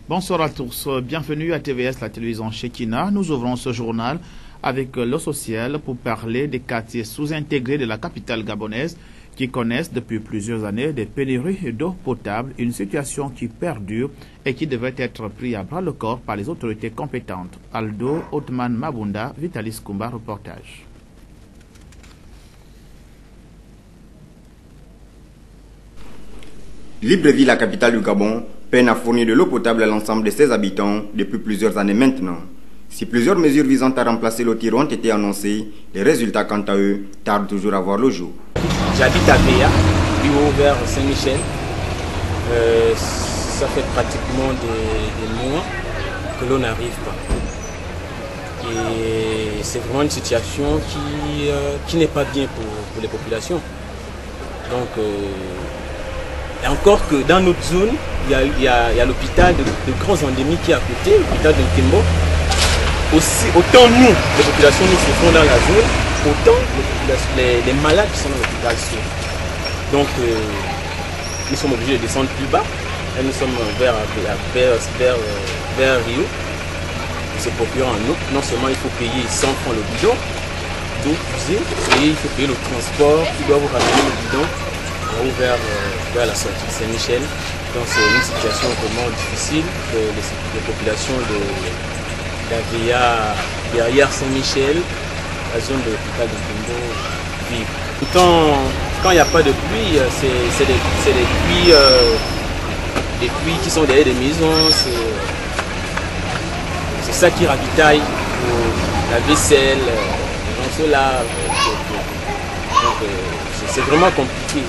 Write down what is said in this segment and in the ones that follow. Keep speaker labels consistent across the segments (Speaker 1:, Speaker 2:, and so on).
Speaker 1: Bonsoir à tous, bienvenue à TVS, la télévision Shekina. Nous ouvrons ce journal avec l'eau sociale pour parler des quartiers sous-intégrés de la capitale gabonaise qui connaissent depuis plusieurs années des pénuries d'eau potable, une situation qui perdure et qui devait être prise à bras-le-corps par les autorités compétentes. Aldo Othman Mabunda, Vitalis Kumba, reportage.
Speaker 2: Libreville, la capitale du Gabon, peine à fournir de l'eau potable à l'ensemble de ses habitants depuis plusieurs années maintenant. Si plusieurs mesures visant à remplacer l'eau tirée ont été annoncées, les résultats, quant à eux, tardent toujours à voir le jour.
Speaker 3: J'habite à Béa, Bio vers Saint-Michel. Ça fait pratiquement des mois que l'eau n'arrive pas. Et c'est vraiment une situation qui n'est pas bien pour les populations. Donc, et encore que dans notre zone, il y a l'hôpital de grands endémiques qui est à côté, l'hôpital de Nkembo. Aussi, autant nous, les populations, nous souffrons dans la zone, autant les malades qui sont dans l'hôpital sont. Donc, nous sommes obligés de descendre plus bas. Et nous sommes vers Rio. Et c'est procurant en eau. Non seulement il faut payer 100 francs le bidon d'eau usée, et il faut payer le transport qui doit vous ramener le bidon vers la sortie de Saint-Michel. Donc c'est une situation vraiment difficile que les populations d'Avea derrière Saint-Michel, la zone de l'hôpital de Kimbo, vivent. Pourtant, quand il n'y a pas de pluie, c'est des puits qui sont derrière des maisons. C'est ça qui ravitaille la vaisselle, donc cela. Donc c'est vraiment compliqué.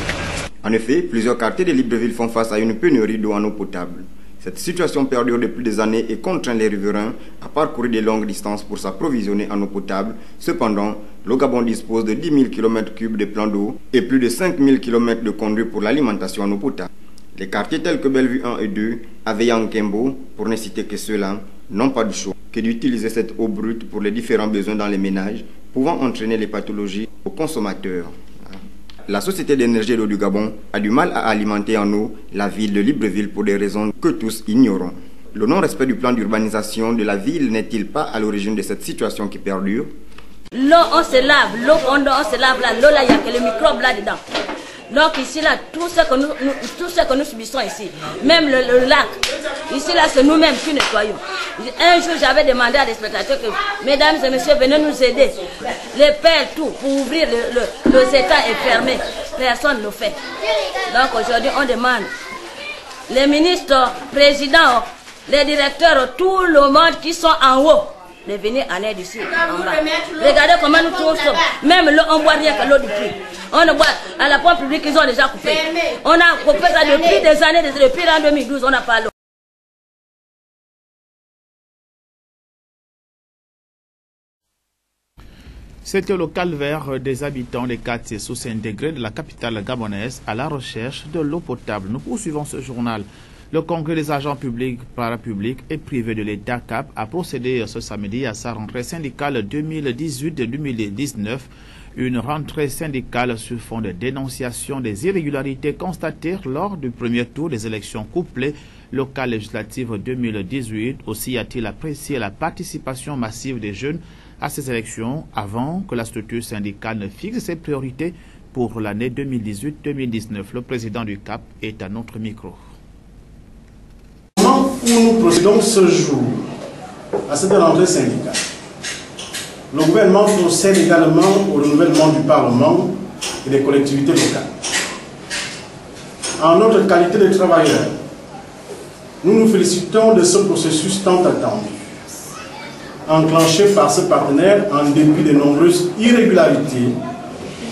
Speaker 2: En effet, plusieurs quartiers de Libreville font face à une pénurie d'eau en eau potable. Cette situation perdure depuis des années et contraint les riverains à parcourir de longues distances pour s'approvisionner en eau potable. Cependant, le Gabon dispose de 10 000 km3 de plans d'eau et plus de 5 000 km de conduits pour l'alimentation en eau potable. Les quartiers tels que Bellevue 1 et 2, Avea Nkembo, pour ne citer que ceux-là, n'ont pas de choix que d'utiliser cette eau brute pour les différents besoins dans les ménages, pouvant entraîner les pathologies aux consommateurs. La Société d'énergie et d'eau du Gabon a du mal à alimenter en eau la ville de Libreville pour des raisons que tous ignorons. Le non-respect du plan d'urbanisation de la ville n'est-il pas à l'origine de cette situation qui perdure?
Speaker 4: L'eau, on se lave, l'eau on se lave là, l'eau là, il n'y a que les microbes là-dedans. Donc ici là, tout ce que nous subissons ici, même le lac, ici là c'est nous-mêmes qui nettoyons. Un jour j'avais demandé à des spectateurs que, mesdames et messieurs, venez nous aider. Les pelles, tout, pour ouvrir le étang est fermé. Personne ne le fait. Donc aujourd'hui on demande, les ministres, présidents, les directeurs, tout le monde qui sont en haut, de venir en aide ici, en bas. Regardez comment nous tous sommes. Même l'eau, on ne boit rien que l'eau du puits. On ne boit à la pompe publique, ils ont déjà coupé. On a coupé ça depuis des années, depuis l'an 2012, on n'a pas l'eau.
Speaker 1: C'était le calvaire des habitants des quartiers sous-intégrés de la capitale gabonaise à la recherche de l'eau potable. Nous poursuivons ce journal. Le Congrès des agents publics, parapublics et privés de l'État CAP a procédé ce samedi à sa rentrée syndicale 2018-2019, une rentrée syndicale sur fond de dénonciation des irrégularités constatées lors du premier tour des élections couplées locales législatives 2018. Aussi a-t-il apprécié la participation massive des jeunes à ces élections avant que la structure syndicale ne fixe ses priorités pour l'année 2018-2019. Le président du CAP est à notre micro.
Speaker 5: Où nous procédons ce jour à cette rentrée syndicale, le gouvernement procède également au renouvellement du Parlement et des collectivités locales. En notre qualité de travailleurs, nous nous félicitons de ce processus tant attendu, enclenché par ce partenaire en dépit de nombreuses irrégularités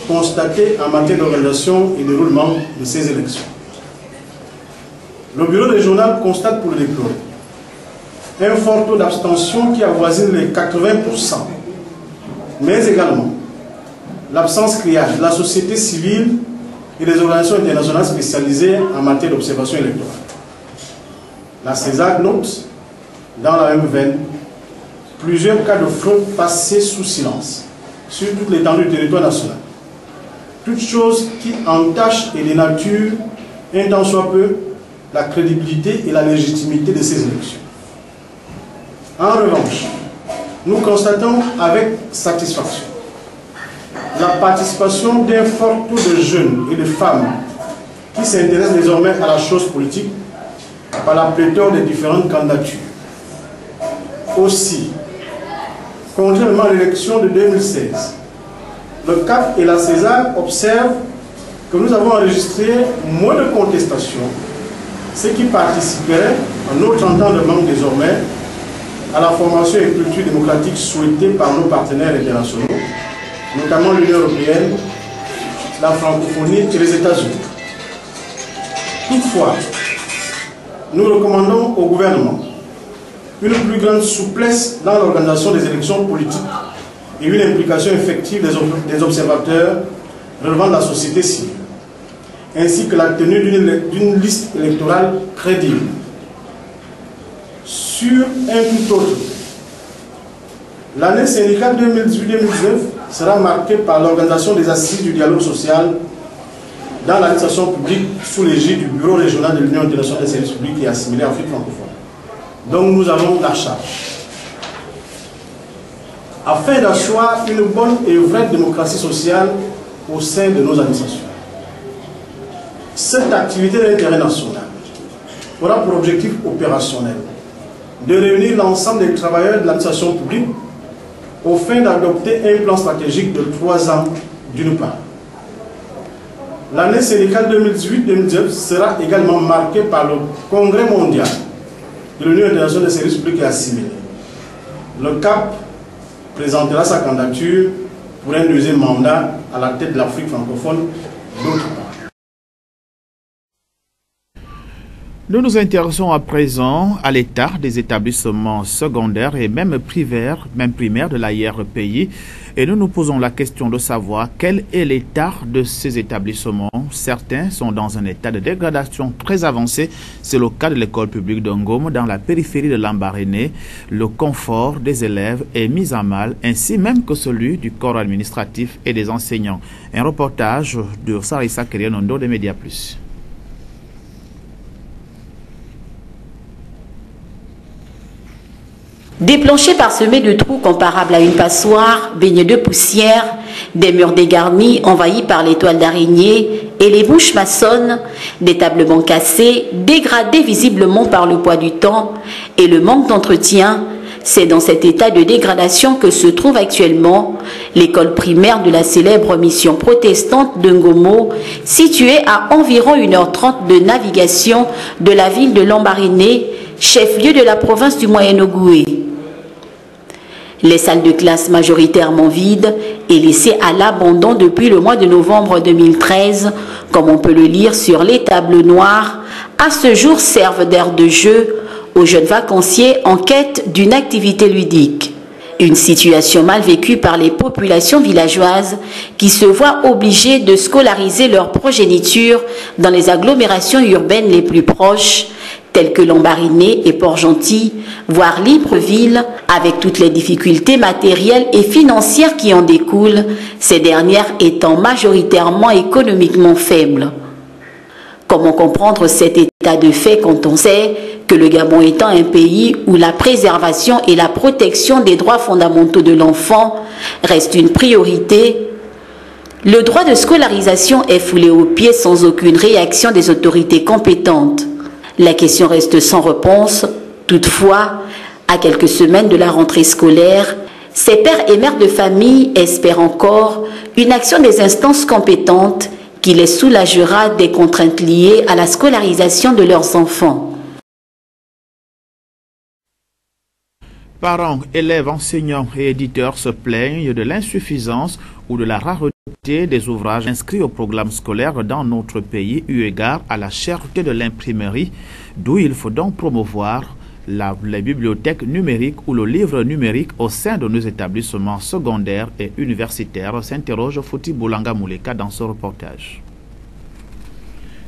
Speaker 5: constatées en matière d'organisation et de déroulement de ces élections. Le bureau régional constate pour le déplorer un fort taux d'abstention qui avoisine les 80%, mais également l'absence criante de la société civile et des organisations internationales spécialisées en matière d'observation électorale. La CESAC note, dans la même veine, plusieurs cas de fraude passés sous silence sur toute l'étendue du territoire national. Toutes choses qui entachent et dénaturent un tant soit peu la crédibilité et la légitimité de ces élections. En revanche, nous constatons avec satisfaction la participation d'un fort taux de jeunes et de femmes qui s'intéressent désormais à la chose politique par la pléthore des différentes candidatures. Aussi, contrairement à l'élection de 2016, le CAP et la César observent que nous avons enregistré moins de contestations, ce qui participerait, en notre entendement désormais, à la formation et culture démocratique souhaitée par nos partenaires internationaux, notamment l'Union européenne, la francophonie et les États-Unis. Toutefois, nous recommandons au gouvernement une plus grande souplesse dans l'organisation des élections politiques et une implication effective des observateurs relevant de la société civile, ainsi que la tenue d'une liste électorale crédible. Sur un tout autre, l'année syndicale 2018-2019 sera marquée par l'organisation des assises du dialogue social dans l'administration publique sous l'égide du Bureau régional de l'Union internationale des services publics et assimilés en Afrique francophone. Donc nous avons la charge. Afin d'asseoir une bonne et vraie démocratie sociale au sein de nos administrations. Cette activité d'intérêt national aura pour objectif opérationnel de réunir l'ensemble des travailleurs de l'administration publique au fin d'adopter un plan stratégique de 3 ans d'une part. L'année syndicale 2018-2019 sera également marquée par le Congrès mondial de l'Union internationale des services publics et assimilés. Le CAP présentera sa candidature pour un deuxième mandat à la tête de l'Afrique francophone d'autre part.
Speaker 1: Nous nous intéressons à présent à l'état des établissements secondaires et même primaires de l'AIR-pays et nous nous posons la question de savoir quel est l'état de ces établissements. Certains sont dans un état de dégradation très avancé. C'est le cas de l'école publique de Ngom dans la périphérie de Lambaréné. Le confort des élèves est mis à mal, ainsi même que celui du corps administratif et des enseignants. Un reportage de Sarissa Kerianondo de Média Plus.
Speaker 6: Des planchers parsemés de trous comparables à une passoire, baignés de poussière, des murs dégarnis envahis par les toiles d'araignée et les bouches maçonnes, des tablements cassés, dégradés visiblement par le poids du temps et le manque d'entretien. C'est dans cet état de dégradation que se trouve actuellement l'école primaire de la célèbre mission protestante de Ngomo, située à environ 1h30 de navigation de la ville de Lambaréné, chef-lieu de la province du Moyen-Ogoué. Les salles de classe majoritairement vides et laissées à l'abandon depuis le mois de novembre 2013, comme on peut le lire sur les tableaux noirs, à ce jour servent d'aire de jeu aux jeunes vacanciers en quête d'une activité ludique. Une situation mal vécue par les populations villageoises qui se voient obligées de scolariser leur progéniture dans les agglomérations urbaines les plus proches, telles que Lambaréné et Port-Gentil, voire Libreville, avec toutes les difficultés matérielles et financières qui en découlent, ces dernières étant majoritairement économiquement faibles. Comment comprendre cet état de fait quand on sait que le Gabon étant un pays où la préservation et la protection des droits fondamentaux de l'enfant restent une priorité? Le droit de scolarisation est foulé aux pieds sans aucune réaction des autorités compétentes. La question reste sans réponse. Toutefois, à quelques semaines de la rentrée scolaire, ces pères et mères de famille espèrent encore une action des instances compétentes qui les soulagera des contraintes liées à la scolarisation de leurs enfants.
Speaker 1: Parents, élèves, enseignants et éditeurs se plaignent de l'insuffisance ou de la rareté des ouvrages inscrits au programme scolaire dans notre pays eu égard à la cherté de l'imprimerie, d'où il faut donc promouvoir les bibliothèques numériques ou le livre numérique au sein de nos établissements secondaires et universitaires, s'interroge Fouti Boulanga Mouleka dans ce reportage.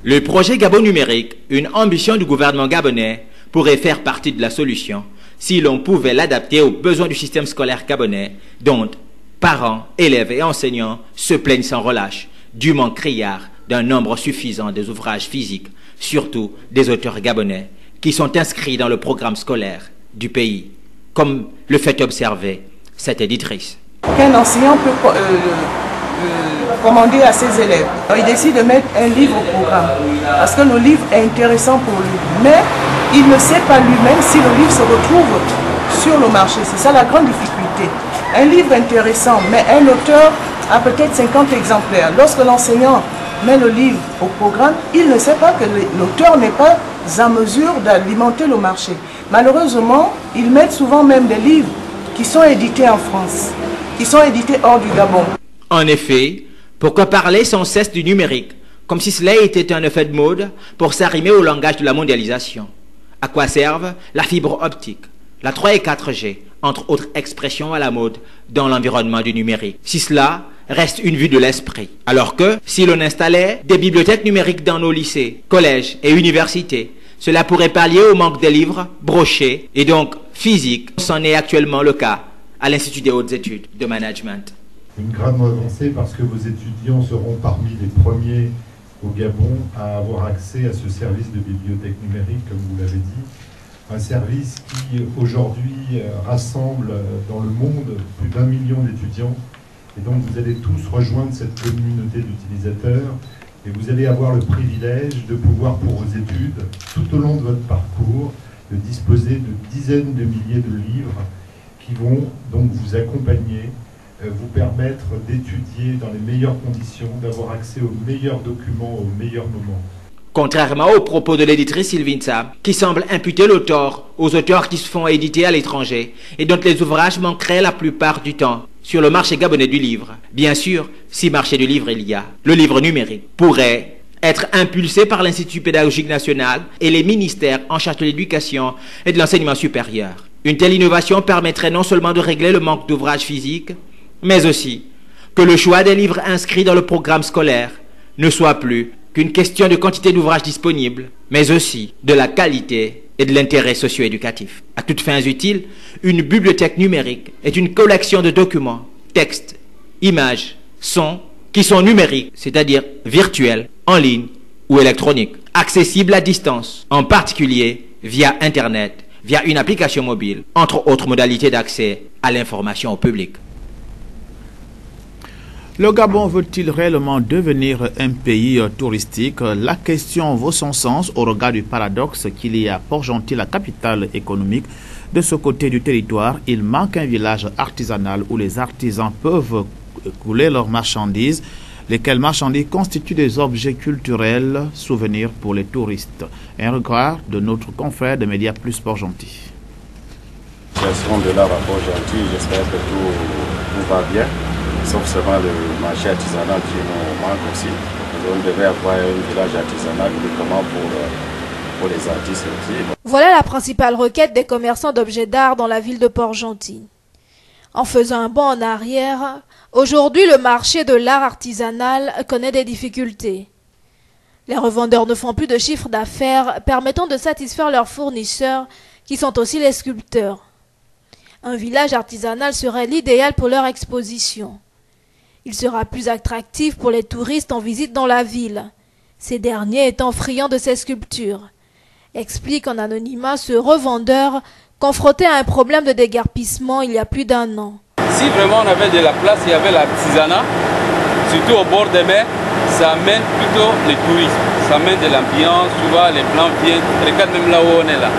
Speaker 7: Le projet Gabon numérique, une ambition du gouvernement gabonais, pourrait faire partie de la solution si l'on pouvait l'adapter aux besoins du système scolaire gabonais, dont parents, élèves et enseignants se plaignent sans relâche du manque criard d'un nombre suffisant des ouvrages physiques surtout des auteurs gabonais qui sont inscrits dans le programme scolaire du pays, comme le fait observer cette éditrice.
Speaker 8: Qu'un enseignant peut commander à ses élèves. Il décide de mettre un livre au programme parce que le livre est intéressant pour lui. Mais il ne sait pas lui-même si le livre se retrouve sur le marché. C'est ça la grande difficulté. Un livre intéressant, mais un auteur a peut-être 50 exemplaires. Lorsque l'enseignant met le livre au programme, il ne sait pas que l'auteur n'est pas en mesure d'alimenter le marché. Malheureusement, ils mettent souvent même des livres qui sont édités en France, qui sont édités hors du Gabon.
Speaker 7: En effet, pourquoi parler sans cesse du numérique, comme si cela était un effet de mode pour s'arrimer au langage de la mondialisation? À quoi servent la fibre optique, la 3 et 4G, entre autres expressions à la mode dans l'environnement du numérique, si cela reste une vue de l'esprit? Alors que, si l'on installait des bibliothèques numériques dans nos lycées, collèges et universités, cela pourrait pallier au manque de livres brochés et donc physiques. C'en est actuellement le cas à l'Institut des hautes études de management.
Speaker 9: Une grande avancée parce que vos étudiants seront parmi les premiers au Gabon à avoir accès à ce service de bibliothèque numérique, comme vous l'avez dit. Un service qui aujourd'hui rassemble dans le monde plus d'1 million d'étudiants. Et donc vous allez tous rejoindre cette communauté d'utilisateurs et vous allez avoir le privilège de pouvoir, pour vos études, tout au long de votre parcours, de disposer de dizaines de milliers de livres qui vont donc vous accompagner, vous permettre d'étudier dans les meilleures conditions, d'avoir accès aux meilleurs documents au meilleur moment.
Speaker 7: Contrairement aux propos de l'éditrice Sylvine Sam, qui semble imputer le tort aux auteurs qui se font éditer à l'étranger et dont les ouvrages manqueraient la plupart du temps sur le marché gabonais du livre. Bien sûr, si marché du livre il y a, le livre numérique pourrait être impulsé par l'Institut pédagogique national et les ministères en charge de l'éducation et de l'enseignement supérieur. Une telle innovation permettrait non seulement de régler le manque d'ouvrages physiques, mais aussi que le choix des livres inscrits dans le programme scolaire ne soit plus qu'une question de quantité d'ouvrages disponibles, mais aussi de la qualité et de l'intérêt socio-éducatif. À toutes fins utiles, une bibliothèque numérique est une collection de documents, textes, images, sons, qui sont numériques, c'est-à-dire virtuels, en ligne ou électroniques, accessibles à distance, en particulier via Internet, via une application mobile, entre autres modalités d'accès à l'information au public.
Speaker 1: Le Gabon veut-il réellement devenir un pays touristique? La question vaut son sens au regard du paradoxe qu'il y a à Port-Gentil, la capitale économique. De ce côté du territoire, il manque un village artisanal où les artisans peuvent couler leurs marchandises, lesquelles marchandises constituent des objets culturels, souvenirs pour les touristes. Un regard de notre confrère de Média Plus Port-Gentil.
Speaker 10: Situation de l'art à Port-Gentil, j'espère que tout va bien. Sauf seulement le marché artisanal qui nous manque aussi. On devait avoir un village artisanal uniquement pour les artistes aussi.
Speaker 11: Voilà la principale requête des commerçants d'objets d'art dans la ville de Port-Gentil. En faisant un bond en arrière, aujourd'hui le marché de l'art artisanal connaît des difficultés. Les revendeurs ne font plus de chiffre d'affaires permettant de satisfaire leurs fournisseurs qui sont aussi les sculpteurs. Un village artisanal serait l'idéal pour leur exposition. Il sera plus attractif pour les touristes en visite dans la ville, ces derniers étant friands de ces sculptures. Explique en anonymat ce revendeur confronté à un problème de déguerpissement il y a plus d'1 an.
Speaker 12: Si vraiment on avait de la place, il y avait l'artisanat, surtout au bord des mers, ça amène plutôt les touristes, ça amène de l'ambiance, tu vois, les blancs viennent, regarde même là où on est là.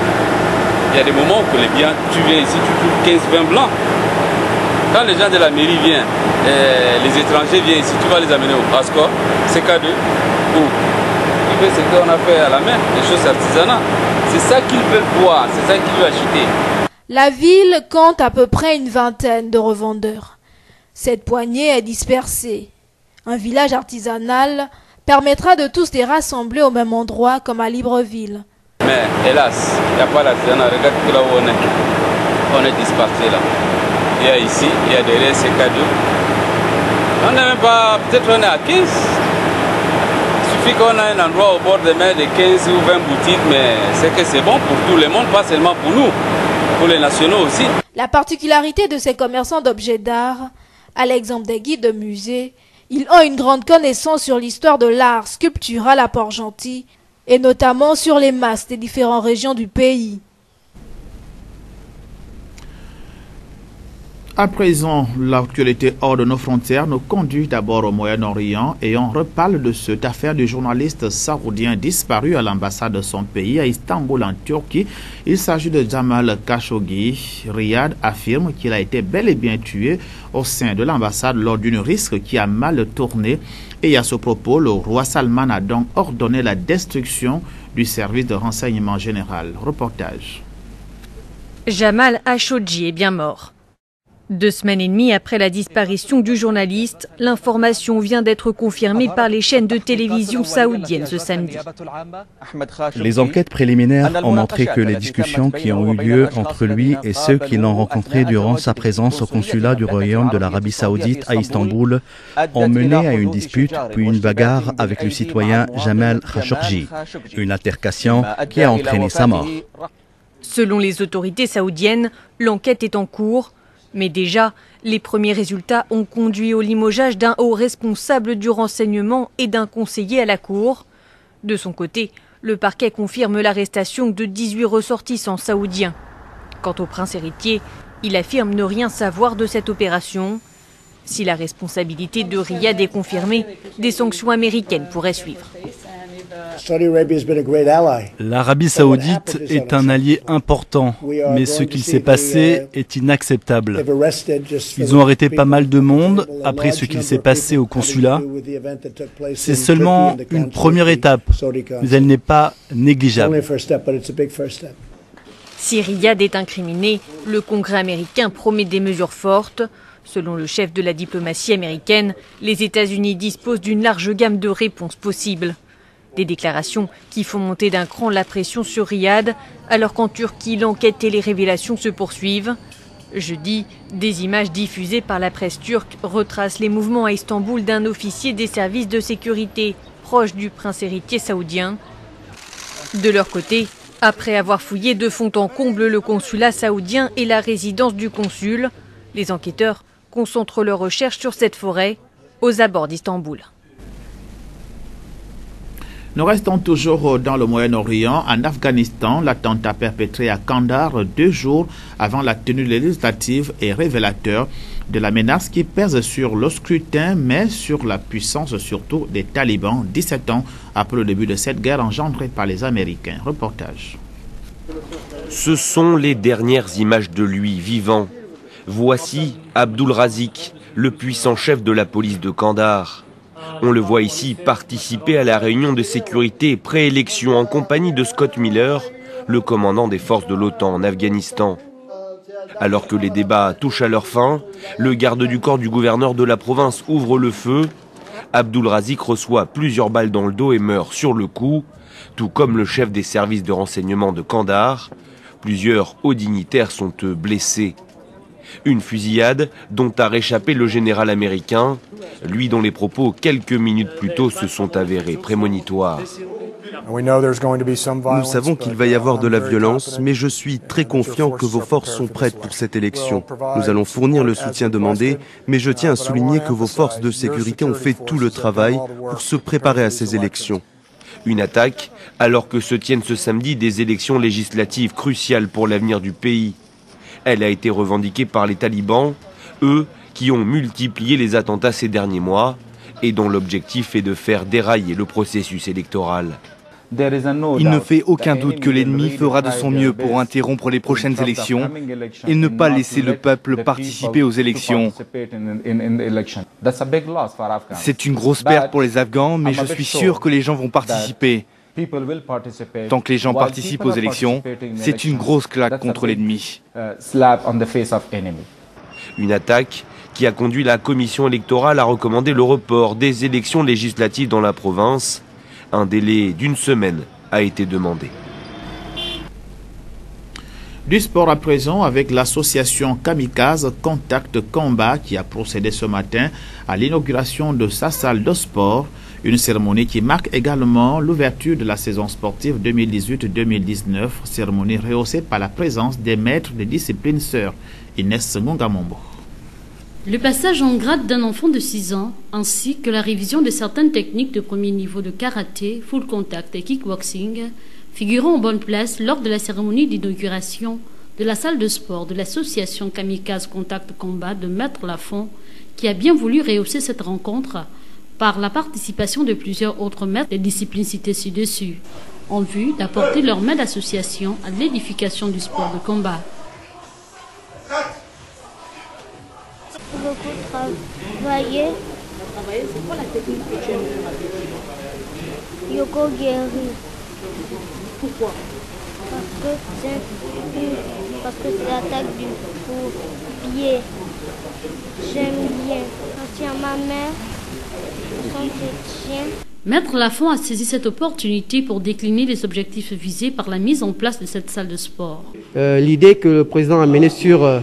Speaker 12: Il y a des moments où les biens, tu viens ici, tu trouves 15-20 blancs. Quand les gens de la mairie viennent, les étrangers viennent ici, tu vas les amener au Pascor, CK2, où tu fais ce qu'on a fait à la main, des choses artisanales. C'est ça qu'ils veulent voir, c'est ça qu'ils veulent acheter.
Speaker 11: La ville compte à peu près une vingtaine de revendeurs. Cette poignée est dispersée. Un village artisanal permettra de tous les rassembler au même endroit comme à Libreville.
Speaker 12: Mais hélas, il n'y a pas d'artisanat. Regarde tout là où on est. On est dispersé là. Il y a ici, il y a derrière ces cadeaux. On n'est même pas, peut-être on est à 15. Il suffit qu'on a un endroit au bord de mer de 15 ou 20 boutiques, mais c'est que c'est bon pour tout le monde, pas seulement pour nous, pour les nationaux aussi.
Speaker 11: La particularité de ces commerçants d'objets d'art, à l'exemple des guides de musée, ils ont une grande connaissance sur l'histoire de l'art sculptural à Port-Gentil et notamment sur les masses des différentes régions du pays.
Speaker 1: À présent, l'actualité hors de nos frontières nous conduit d'abord au Moyen-Orient et on reparle de cette affaire du journaliste saoudien disparu à l'ambassade de son pays à Istanbul en Turquie. Il s'agit de Jamal Khashoggi. Riyad affirme qu'il a été bel et bien tué au sein de l'ambassade lors d'une risque qui a mal tourné. Et à ce propos, le roi Salman a donc ordonné la destruction du service de renseignement général. Reportage.
Speaker 13: Jamal Khashoggi est bien mort. 2 semaines et demie après la disparition du journaliste, l'information vient d'être confirmée par les chaînes de télévision saoudiennes ce samedi.
Speaker 14: Les enquêtes préliminaires ont montré que les discussions qui ont eu lieu entre lui et ceux qui l'ont rencontré durant sa présence au consulat du Royaume de l'Arabie Saoudite à Istanbul ont mené à une dispute puis une bagarre avec le citoyen Jamal Khashoggi, une altercation qui a entraîné sa mort.
Speaker 13: Selon les autorités saoudiennes, l'enquête est en cours. Mais déjà, les premiers résultats ont conduit au limogeage d'un haut responsable du renseignement et d'un conseiller à la cour. De son côté, le parquet confirme l'arrestation de 18 ressortissants saoudiens. Quant au prince héritier, il affirme ne rien savoir de cette opération. Si la responsabilité de Riyad est confirmée, des sanctions américaines pourraient suivre.
Speaker 15: L'Arabie saoudite est un allié important, mais ce qu'il s'est passé est inacceptable. Ils ont arrêté pas mal de monde après ce qu'il s'est passé au consulat. C'est seulement une première étape, mais elle n'est pas négligeable.
Speaker 13: Si Riyad est incriminé, le Congrès américain promet des mesures fortes. Selon le chef de la diplomatie américaine, les États-Unis disposent d'une large gamme de réponses possibles. Des déclarations qui font monter d'un cran la pression sur Riyad, alors qu'en Turquie, l'enquête et les révélations se poursuivent. Jeudi, des images diffusées par la presse turque retracent les mouvements à Istanbul d'un officier des services de sécurité proche du prince héritier saoudien. De leur côté, après avoir fouillé de fond en comble le consulat saoudien et la résidence du consul, les enquêteurs concentrent leurs recherches sur cette forêt, aux abords d'Istanbul.
Speaker 1: Nous restons toujours dans le Moyen-Orient. En Afghanistan, l'attentat perpétré à Kandahar 2 jours avant la tenue législative est révélateur de la menace qui pèse sur le scrutin, mais sur la puissance surtout des talibans, 17 ans après le début de cette guerre engendrée par les Américains. Reportage.
Speaker 16: Ce sont les dernières images de lui, vivant. Voici Abdul Razik, le puissant chef de la police de Kandahar. On le voit ici participer à la réunion de sécurité pré-élection en compagnie de Scott Miller, le commandant des forces de l'OTAN en Afghanistan. Alors que les débats touchent à leur fin, le garde du corps du gouverneur de la province ouvre le feu. Abdul Razik reçoit plusieurs balles dans le dos et meurt sur le coup, tout comme le chef des services de renseignement de Kandahar. Plusieurs hauts dignitaires sont blessés. Une fusillade dont a réchappé le général américain, lui dont les propos quelques minutes plus tôt se sont avérés prémonitoires.
Speaker 17: Nous savons qu'il va y avoir de la violence, mais je suis très confiant que vos forces sont prêtes pour cette élection. Nous allons fournir le soutien demandé, mais je tiens à souligner que vos forces de sécurité ont fait tout le travail pour se préparer à ces élections.
Speaker 16: Une attaque alors que se tiennent ce samedi des élections législatives cruciales pour l'avenir du pays. Elle a été revendiquée par les talibans, eux qui ont multiplié les attentats ces derniers mois et dont l'objectif est de faire dérailler le processus électoral.
Speaker 15: Il ne fait aucun doute que l'ennemi fera de son mieux pour interrompre les prochaines élections et ne pas laisser le peuple participer aux élections. C'est une grosse perte pour les Afghans, mais je suis sûr que les gens vont participer. Tant que les gens participent aux élections, c'est une grosse claque contre l'ennemi.
Speaker 16: Une attaque qui a conduit la commission électorale à recommander le report des élections législatives dans la province. Un délai d'1 semaine a été demandé.
Speaker 1: Du sport à présent avec l'association Kamikaze Contact Combat qui a procédé ce matin à l'inauguration de sa salle de sport. Une cérémonie qui marque également l'ouverture de la saison sportive 2018-2019, cérémonie rehaussée par la présence des maîtres de discipline sœurs. Inès Ngongamombo.
Speaker 18: Le passage en grade d'un enfant de 6 ans, ainsi que la révision de certaines techniques de premier niveau de karaté, full contact et kickboxing, figurant en bonne place lors de la cérémonie d'inauguration de la salle de sport de l'association Kamikaze Contact Combat de Maître Lafont, qui a bien voulu rehausser cette rencontre par la participation de plusieurs autres maîtres des disciplines citées ci-dessus, en vue d'apporter leur main d'association à l'édification du sport de combat.
Speaker 19: Beaucoup travailler.
Speaker 18: C'est quoi la technique que tu aimes faire?
Speaker 19: Yoko Guéri.
Speaker 18: Pourquoi?
Speaker 19: Parce que c'est l'attaque du pied. J'aime bien. Merci à ma mère.
Speaker 18: Maître Lafont a saisi cette opportunité pour décliner les objectifs visés par la mise en place de cette salle de sport.
Speaker 20: L'idée que le président a menée sur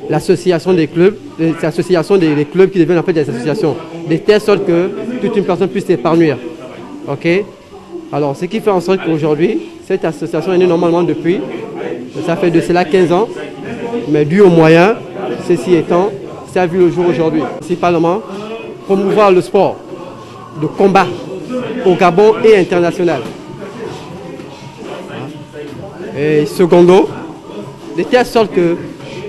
Speaker 20: l'association des clubs, l'association des clubs qui deviennent en fait des associations, de telle sorte que toute une personne puisse s'épanouir. Ok? Alors, ce qui fait en sorte qu'aujourd'hui, cette association est née normalement depuis, ça fait de cela 15 ans, mais dû aux moyens, ceci étant, ça a vu le jour aujourd'hui. Principalement, promouvoir le sport de combat au Gabon et international. Et secondo, de telle sorte que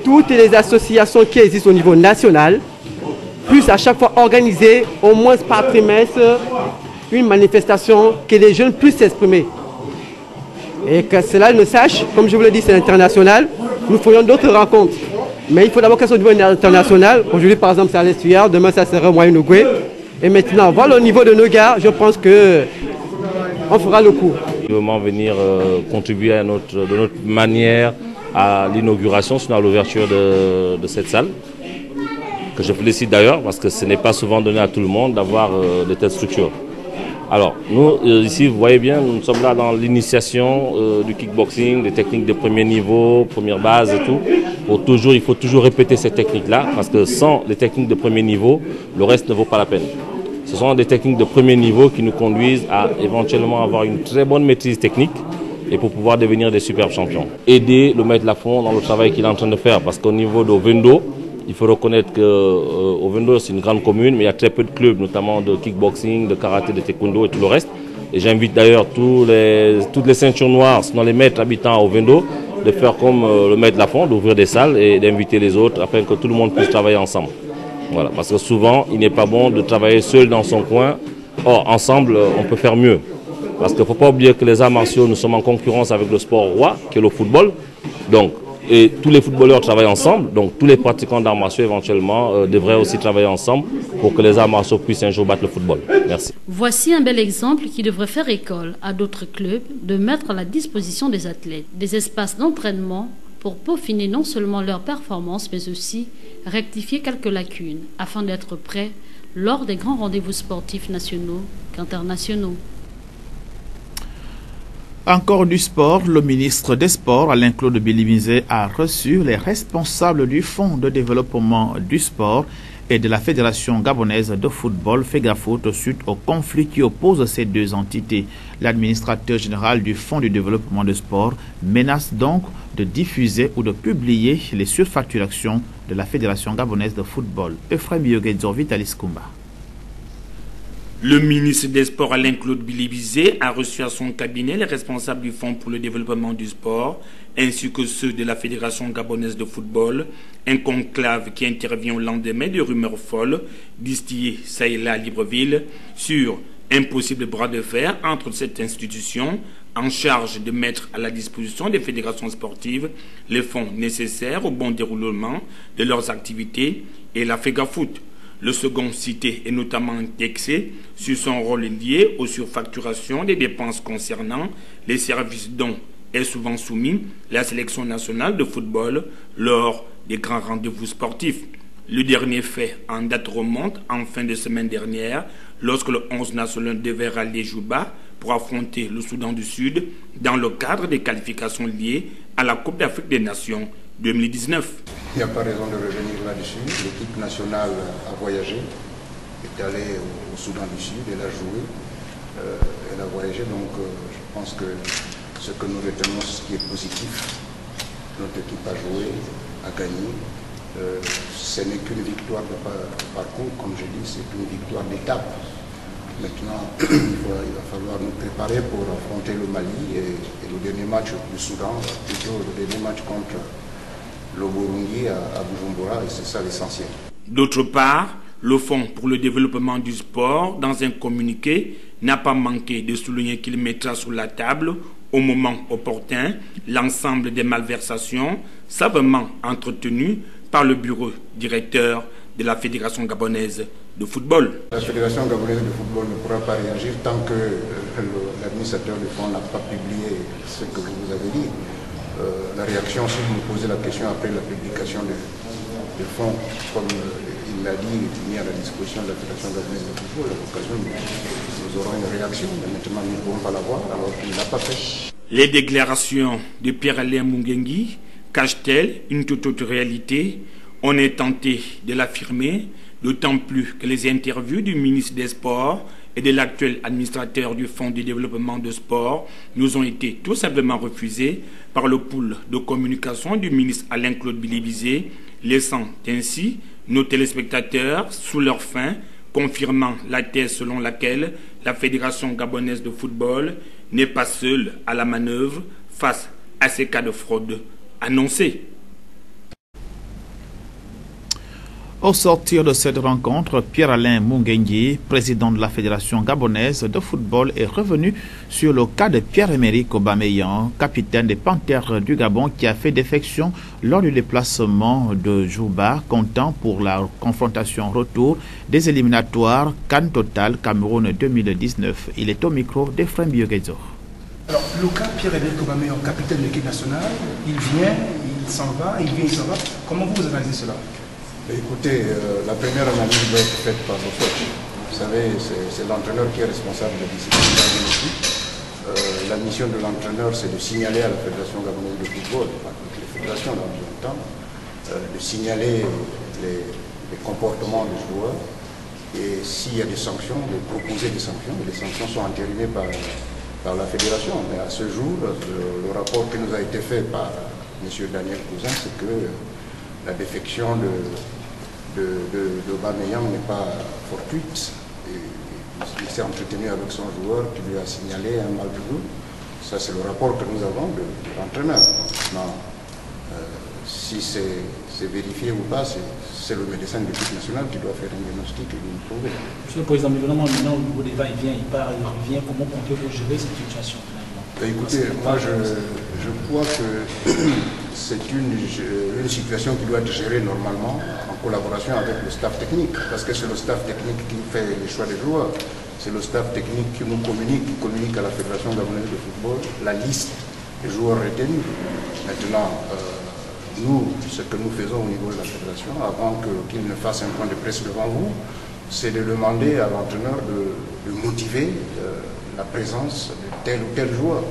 Speaker 20: toutes les associations qui existent au niveau national puissent à chaque fois organiser au moins par trimestre une manifestation que les jeunes puissent s'exprimer. Et que cela ne sache, comme je vous l'ai dit, c'est international, nous ferions d'autres rencontres. Mais il faut d'abord qu'elles soient au niveau international. Aujourd'hui, par exemple, c'est à l'Estuaire, demain, ça sera au Moyen-Ogooué. Et maintenant, voir le niveau de nos gars, je pense qu'on fera le coup.
Speaker 21: Vraiment venir contribuer de notre manière à l'inauguration, sinon à l'ouverture de cette salle, que je félicite d'ailleurs, parce que ce n'est pas souvent donné à tout le monde d'avoir de telles structures. Alors, nous, ici, vous voyez bien, nous sommes là dans l'initiation du kickboxing, des techniques de premier niveau, première base et tout. Il faut toujours répéter ces techniques-là, parce que sans les techniques de premier niveau, le reste ne vaut pas la peine. Ce sont des techniques de premier niveau qui nous conduisent à éventuellement avoir une très bonne maîtrise technique et pour pouvoir devenir des superbes champions. Aider le Maître Lafont dans le travail qu'il est en train de faire, parce qu'au niveau d'Ovendo, il faut reconnaître qu'Ovendo, c'est une grande commune, mais il y a très peu de clubs, notamment de kickboxing, de karaté, de taekwondo et tout le reste. Et j'invite d'ailleurs toutes les ceintures noires, sinon les maîtres habitants à Ovendo, de faire comme le Maître Lafont, d'ouvrir des salles et d'inviter les autres afin que tout le monde puisse travailler ensemble. Voilà, parce que souvent, il n'est pas bon de travailler seul dans son coin. Or, ensemble, on peut faire mieux. Parce qu'il ne faut pas oublier que les arts martiaux, nous sommes en concurrence avec le sport roi, qui est le football. Donc, et tous les footballeurs travaillent ensemble. Donc, tous les pratiquants d'arts martiaux, éventuellement, devraient aussi travailler ensemble pour que les arts martiaux puissent un jour battre le football. Merci.
Speaker 18: Voici un bel exemple qui devrait faire école à d'autres clubs de mettre à la disposition des athlètes des espaces d'entraînement pour peaufiner non seulement leurs performances, mais aussi rectifier quelques lacunes afin d'être prêts lors des grands rendez-vous sportifs nationaux qu'internationaux.
Speaker 1: Encore du sport, le ministre des Sports, Alain-Claude Bilibizé, a reçu les responsables du Fonds de développement du sport et de la Fédération gabonaise de football, FEGAFOOT, suite au conflit qui oppose ces deux entités. L'administrateur général du Fonds du développement du sport menace donc de diffuser ou de publier les surfacturations de la Fédération gabonaise de football. Euphrem Yogedzo, Vitalis Kumba.
Speaker 22: Le ministre des Sports Alain-Claude Bilibizé a reçu à son cabinet les responsables du Fonds pour le développement du sport ainsi que ceux de la Fédération gabonaise de football, un conclave qui intervient au lendemain de rumeurs folles distillées ça et là à Libreville sur un possible bras de fer entre cette institution en charge de mettre à la disposition des fédérations sportives les fonds nécessaires au bon déroulement de leurs activités et la FEGAFOOT. Le second cité est notamment indexé sur son rôle lié aux surfacturations des dépenses concernant les services dont est souvent soumis la sélection nationale de football lors des grands rendez-vous sportifs. Le dernier fait en date remonte en fin de semaine dernière lorsque le 11 national devait rallier Juba pour affronter le Soudan du Sud dans le cadre des qualifications liées à la Coupe d'Afrique des Nations 2019.
Speaker 23: Il n'y a pas raison de revenir là-dessus. L'équipe nationale a voyagé, est allée au Soudan du Sud, elle a joué, elle a voyagé. Donc je pense que ce que nous retenons, ce qui est positif, notre équipe a joué, a gagné, ce n'est qu'une victoire de parcours, comme je dis, c'est une victoire d'étape. Maintenant, il va falloir nous préparer pour affronter le Mali et le dernier match du Soudan, plutôt le dernier match contre le Burundi à Bujumbura, et c'est ça l'essentiel.
Speaker 22: D'autre part, le Fonds pour le développement du sport, dans un communiqué, n'a pas manqué de souligner qu'il mettra sur la table, au moment opportun, l'ensemble des malversations savamment entretenues par le bureau directeur de la Fédération gabonaise de football.
Speaker 23: La Fédération gabonaise de football ne pourra pas réagir tant que l'administrateur du fonds n'a pas publié ce que vous avez dit. La réaction, si vous me posez la question après la publication du fonds, comme il l'a dit, mis à la disposition de la Fédération gabonaise de football, à l'occasion, nous aurons une réaction, mais maintenant nous ne pouvons pas l'avoir alors qu'il ne l'a pas fait.
Speaker 22: Les déclarations de Pierre-Alain Mungengi cachent-elles une toute autre réalité? On est tenté de l'affirmer, d'autant plus que les interviews du ministre des Sports et de l'actuel administrateur du Fonds de développement de sport nous ont été tout simplement refusées par le pool de communication du ministre Alain-Claude Bilibizé, laissant ainsi nos téléspectateurs sous leur faim, confirmant la thèse selon laquelle la Fédération gabonaise de football n'est pas seule à la manœuvre face à ces cas de fraude annoncés.
Speaker 1: Au sortir de cette rencontre, Pierre-Alain Mungengi, président de la Fédération gabonaise de football, est revenu sur le cas de Pierre-Emerick Aubameyang, capitaine des Panthères du Gabon, qui a fait défection lors du déplacement de Juba, comptant pour la confrontation retour des éliminatoires CAN Total Cameroun 2019. Il est au micro d'Efrem Biogezo.
Speaker 2: Alors, le cas Pierre-Emerick Aubameyang, capitaine de l'équipe nationale, il vient, il s'en va, il vient, il s'en va. Comment vous analysez cela?
Speaker 23: Écoutez, la première analyse doit être faite par le coach. Vous savez, c'est l'entraîneur qui est responsable de la discipline dans une équipe. La mission de l'entraîneur, c'est de signaler à la Fédération gabonaise de football, enfin, toutes les fédérations dans le même temps, de signaler les comportements des joueurs et s'il y a des sanctions, de proposer des sanctions. Et les sanctions sont entérinées par la Fédération. Mais à ce jour, le rapport qui nous a été fait par M. Daniel Cousin, c'est que la défection d'Aubameyang n'est pas fortuite. Il s'est entretenu avec son joueur qui lui a signalé un mal de dos. Ça, c'est le rapport que nous avons de l'entraîneur. Maintenant, si c'est vérifié ou pas, c'est le médecin de l'équipe nationale qui doit faire un diagnostic et nous prouver.
Speaker 2: Monsieur le Président, maintenant, au niveau des va-et-vient, il part, il revient. Comment comptez-vous gérer cette situation?
Speaker 23: Écoutez, moi je crois que c'est une situation qui doit être gérée normalement en collaboration avec le staff technique, parce que c'est le staff technique qui fait les choix des joueurs, c'est le staff technique qui nous communique à la Fédération gabonaise de football la liste des joueurs retenus. Maintenant, nous, ce que nous faisons au niveau de la Fédération, avant qu'il ne fasse un point de presse devant vous, c'est de demander à l'entraîneur de motiver la présence de tel ou tel joueur.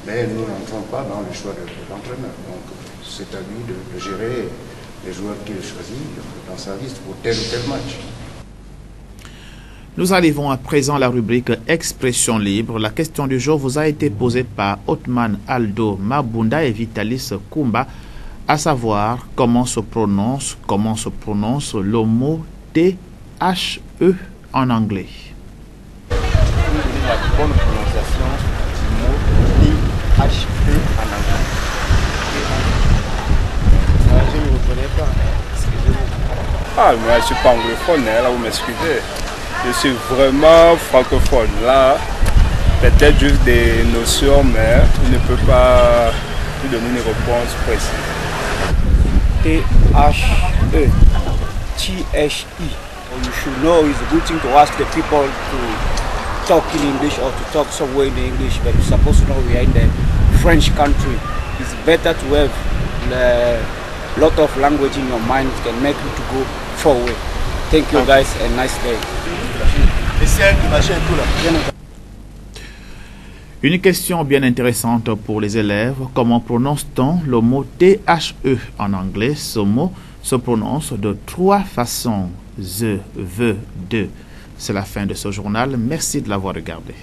Speaker 23: Mais nous n'entrons pas dans le choix de l'entraîneur. Donc c'est à lui de gérer les joueurs qu'il choisit dans sa liste pour tel ou tel match.
Speaker 1: Nous arrivons à présent à la rubrique Expression libre. La question du jour vous a été posée par Othman Aldo Mabunda et Vitalis Kumba, à savoir comment se prononce le mot THE en anglais.
Speaker 3: La bonne prononciation du mot THE en anglais. Je ne vous connais pas.
Speaker 4: Ah, mais je ne suis pas anglophone, là vous m'excusez. Je suis vraiment francophone. Là, peut-être juste des notions, mais je ne peux pas vous donner une réponse précise.
Speaker 3: THE. THE. You should know it's a good thing to ask the people to talk in English or to talk somewhere in English, but you're supposed to know we are in the French country. It's better to have a lot of language in your mind. It can make you to go forward. Thank you guys and nice day.
Speaker 1: Une question bien intéressante pour les élèves. Comment prononce-t-on le mot THE en anglais? Ce mot se prononce de 3 façons. The, the, de. C'est la fin de ce journal. Merci de l'avoir regardé.